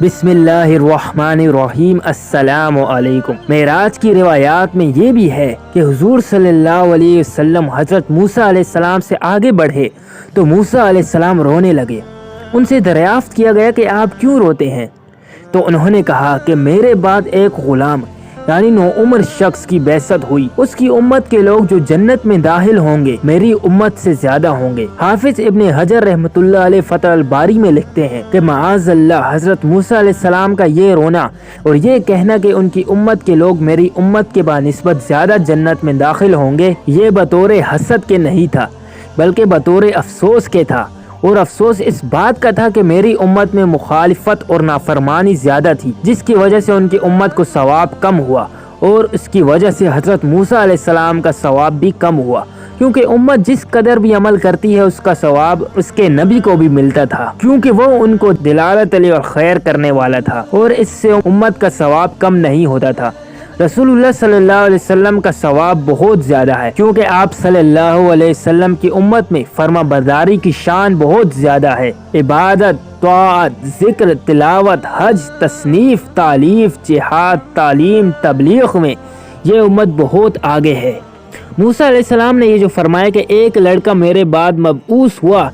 بسم اللہ الرحمن الرحیم۔ السلام علیکم۔ معراج کی روایات میں یہ بھی ہے کہ حضور صلی اللہ علیہ وسلم حضرت موسیٰ علیہ السلام سے آگے بڑھے تو موسیٰ علیہ السلام رونے لگے۔ ان سے دریافت کیا گیا کہ آپ کیوں روتے ہیں؟ تو انہوں نے کہا کہ میرے بعد ایک غلام یعنی نوعمر شخص کی بعثت ہوئی، اس کی امت کے لوگ جو جنت میں داخل ہوں گے میری امت سے زیادہ ہوں گے۔ حافظ ابن حجر رحمۃ اللہ علیہ فتح الباری میں لکھتے ہیں کہ معاذ اللہ، حضرت موسیٰ علیہ السلام کا یہ رونا اور یہ کہنا کہ ان کی امت کے لوگ میری امت کے بنسبت زیادہ جنت میں داخل ہوں گے، یہ بطور حسد کے نہیں تھا بلکہ بطور افسوس کے تھا، اور افسوس اس بات کا تھا کہ میری امت میں مخالفت اور نافرمانی زیادہ تھی، جس کی وجہ سے ان کی امت کو ثواب کم ہوا، اور اس کی وجہ سے حضرت موسیٰ علیہ السلام کا ثواب بھی کم ہوا، کیونکہ امت جس قدر بھی عمل کرتی ہے اس کا ثواب اس کے نبی کو بھی ملتا تھا، کیونکہ وہ ان کو دلالت علی اور خیر کرنے والا تھا، اور اس سے امت کا ثواب کم نہیں ہوتا تھا۔ رسول اللہ صلی اللہ علیہ وسلم کا ثواب بہت زیادہ ہے، کیونکہ آپ صلی اللہ علیہ وسلم کی امت میں فرما برداری کی شان بہت زیادہ ہے۔ عبادت، طاعت، ذکر، تلاوت، حج، تصنیف، تالیف، جہاد، تعلیم، تبلیغ میں یہ امت بہت آگے ہے۔ موسیٰ علیہ السلام نے یہ جو فرمایا کہ ایک لڑکا میرے بعد مبعوث ہوا،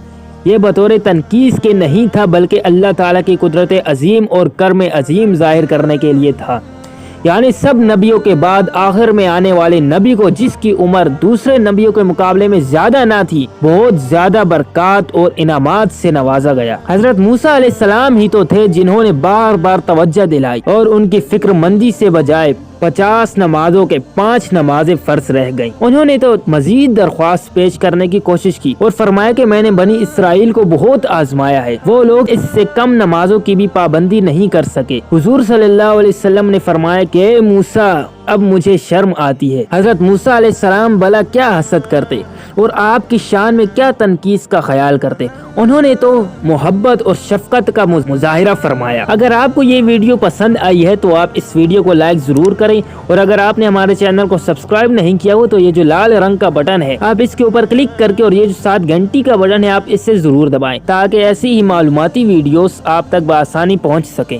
یہ بطور تنقیص کے نہیں تھا بلکہ اللہ تعالیٰ کی قدرت عظیم اور کرم عظیم ظاہر کرنے کے لیے تھا، یعنی سب نبیوں کے بعد آخر میں آنے والے نبی کو، جس کی عمر دوسرے نبیوں کے مقابلے میں زیادہ نہ تھی، بہت زیادہ برکات اور انعامات سے نوازا گیا۔ حضرت موسیٰ علیہ السلام ہی تو تھے جنہوں نے بار بار توجہ دلائی اور ان کی فکر مندی سے بجائے 50 نمازوں کے 5 نمازیں فرض رہ گئیں۔ انہوں نے تو مزید درخواست پیش کرنے کی کوشش کی اور فرمایا کہ میں نے بنی اسرائیل کو بہت آزمایا ہے، وہ لوگ اس سے کم نمازوں کی بھی پابندی نہیں کر سکے۔ حضور صلی اللہ علیہ وسلم نے فرمایا کہ اے موسیٰ، اب مجھے شرم آتی ہے۔ حضرت موسیٰ علیہ السلام بھلا کیا حسد کرتے اور آپ کی شان میں کیا تنقیص کا خیال کرتے؟ انہوں نے تو محبت اور شفقت کا مظاہرہ فرمایا۔ اگر آپ کو یہ ویڈیو پسند آئی ہے تو آپ اس ویڈیو کو لائک ضرور کریں، اور اگر آپ نے ہمارے چینل کو سبسکرائب نہیں کیا ہو تو یہ جو لال رنگ کا بٹن ہے آپ اس کے اوپر کلک کر کے، اور یہ جو 7 گھنٹی کا بٹن ہے آپ اس سے ضرور دبائیں تاکہ ایسی ہی معلوماتی ویڈیوز آپ تک بآسانی پہنچ سکیں۔